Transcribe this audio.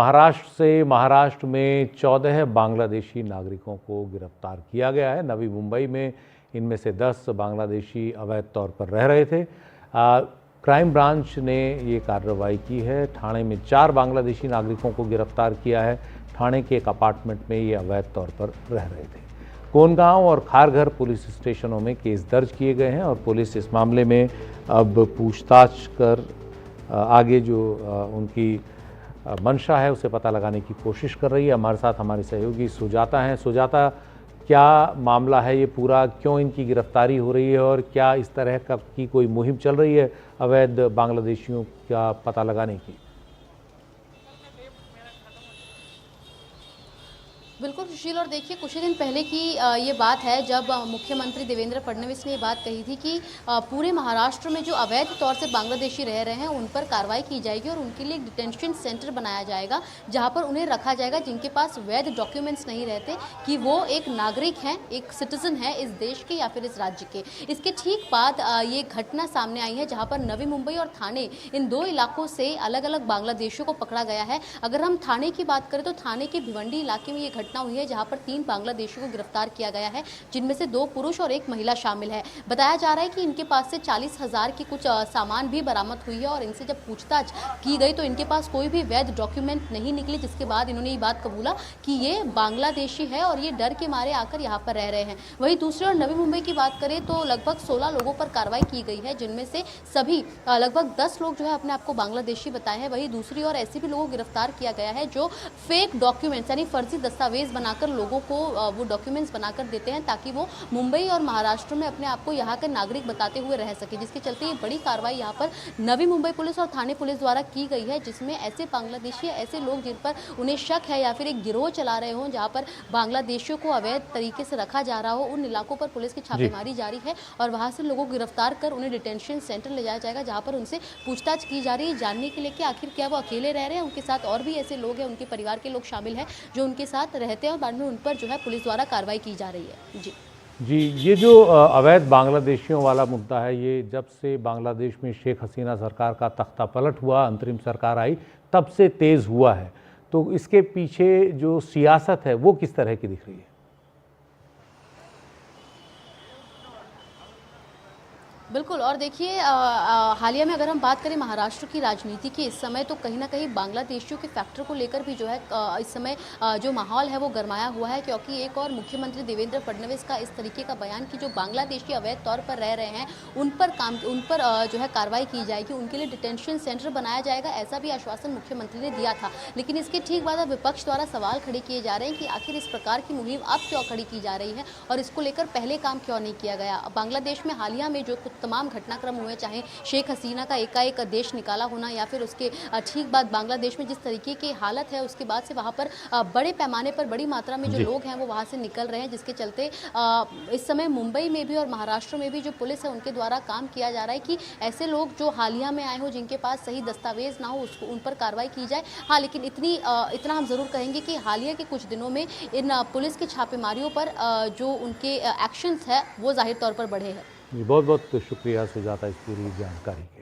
महाराष्ट्र में 14 बांग्लादेशी नागरिकों को गिरफ्तार किया गया है। नवी मुंबई में इनमें से 10 बांग्लादेशी अवैध तौर पर रह रहे थे। क्राइम ब्रांच ने ये कार्रवाई की है। ठाणे में 4 बांग्लादेशी नागरिकों को गिरफ्तार किया है। ठाणे के एक अपार्टमेंट में ये अवैध तौर पर रह रहे थे। कोनगांव और खारघर पुलिस स्टेशनों में केस दर्ज किए गए हैं और पुलिस इस मामले में अब पूछताछ कर आगे जो उनकी मंशा है उसे पता लगाने की कोशिश कर रही है। हमारे साथ हमारे सहयोगी सुजाता हैं। सुजाता, क्या मामला है ये पूरा, क्यों इनकी गिरफ्तारी हो रही है और क्या इस तरह की कोई मुहिम चल रही है अवैध बांग्लादेशियों का पता लगाने की? बिल्कुल सुशील, और देखिए कुछ ही दिन पहले की ये बात है जब मुख्यमंत्री देवेंद्र फडणवीस ने ये बात कही थी कि पूरे महाराष्ट्र में जो अवैध तौर से बांग्लादेशी रह रहे हैं उन पर कार्रवाई की जाएगी और उनके लिए एक डिटेंशन सेंटर बनाया जाएगा जहां पर उन्हें रखा जाएगा जिनके पास वैध डॉक्यूमेंट्स नहीं रहते, कि वो एक नागरिक हैं, एक सिटीजन है इस देश के या फिर इस राज्य के। इसके ठीक बाद ये घटना सामने आई है जहाँ पर नवी मुंबई और थाने, इन 2 इलाकों से अलग अलग बांग्लादेशियों को पकड़ा गया है। अगर हम थाने की बात करें तो थाने के भिवंडी इलाके में ये घटना हुई है जहां पर 3 बांग्लादेशियों को गिरफ्तार किया गया है, जिनमें से 2 पुरुष और 1 महिला शामिल है। बताया जा रहा है कि इनके पास से 40,000 की कुछ सामान भी बरामद हुई है और इनसे जब पूछताछ की गई तो इनके पास कोई भी वैध डॉक्यूमेंट नहीं निकले, जिसके बाद इन्होंने ये बात कबूला कि ये बांग्लादेशी है और ये डर के मारे आकर यहाँ पर रह रहे हैं। वहीं दूसरी ओर नवी मुंबई की बात करें तो लगभग 16 लोगों पर कार्रवाई की गई है, जिनमें से सभी लगभग 10 लोग जो है अपने आप को बांग्लादेशी बताए हैं। वहीं दूसरी ओर ऐसे भी लोगों को गिरफ्तार किया गया है जो फेक डॉक्यूमेंट्स यानी फर्जी दस्तावेज बनाकर लोगों को वो डॉक्यूमेंट्स बनाकर देते हैं ताकि वो मुंबई और महाराष्ट्र में अपने आप को यहाँ के नागरिक बताते हुए रह सके, जिसके चलते ये बड़ी कार्रवाई यहाँ पर नवी मुंबई पुलिस और थाने पुलिस द्वारा की गई है, जिसमें ऐसे बांग्लादेशी ऐसे लोग जिन पर उन्हें शक है या फिर एक गिरोह चला रहे हों जहाँ पर बांग्लादेशियों को अवैध तरीके से रखा जा रहा हो, उन इलाकों पर पुलिस की छापेमारी जारी है और वहाँ से लोगों को गिरफ्तार कर उन्हें डिटेंशन सेंटर ले जाया जाएगा जहाँ पर उनसे पूछताछ की जा रही है, जानने के लिए कि आखिर क्या वो अकेले रह रहे हैं, उनके साथ और भी ऐसे लोग हैं, उनके परिवार के लोग शामिल हैं जो उनके साथ रहते हैं और बाद में उन पर जो है पुलिस द्वारा कार्रवाई की जा रही है। जी, ये जो अवैध बांग्लादेशियों वाला मुद्दा है, ये जब से बांग्लादेश में शेख हसीना सरकार का तख्ता पलट हुआ, अंतरिम सरकार आई, तब से तेज़ हुआ है। तो इसके पीछे जो सियासत है वो किस तरह की दिख रही है? बिल्कुल, और देखिए हालिया में अगर हम बात करें महाराष्ट्र की राजनीति की इस समय, तो कहीं ना कहीं बांग्लादेशियों के फैक्टर को लेकर भी जो है इस समय जो माहौल है वो गरमाया हुआ है, क्योंकि एक और मुख्यमंत्री देवेंद्र फडणवीस का इस तरीके का बयान कि जो बांग्लादेशी अवैध तौर पर रह रहे हैं उन पर जो है कार्रवाई की जाएगी, उनके लिए डिटेंशन सेंटर बनाया जाएगा, ऐसा भी आश्वासन मुख्यमंत्री ने दिया था। लेकिन इसके ठीक बाद अब विपक्ष द्वारा सवाल खड़े किए जा रहे हैं कि आखिर इस प्रकार की मुहिम अब क्यों खड़ी की जा रही है और इसको लेकर पहले काम क्यों नहीं किया गया। बांग्लादेश में हालिया में जो तमाम घटनाक्रम हुए, चाहे शेख हसीना का एकाएक देश निकाला होना या फिर उसके ठीक बाद बांग्लादेश में जिस तरीके की हालत है उसके बाद से वहाँ पर बड़े पैमाने पर बड़ी मात्रा में जो लोग हैं वो वहाँ से निकल रहे हैं, जिसके चलते इस समय मुंबई में भी और महाराष्ट्र में भी जो पुलिस है उनके द्वारा काम किया जा रहा है कि ऐसे लोग जो हालिया में आए हो जिनके पास सही दस्तावेज ना हो उसको उन पर कार्रवाई की जाए। हाँ, लेकिन इतना हम जरूर कहेंगे कि हालिया के कुछ दिनों में इन पुलिस की छापेमारियों पर जो उनके एक्शंस है वो जाहिर तौर पर बढ़े हैं। बहुत बहुत शुक्रिया सुजाता इस पूरी जानकारी के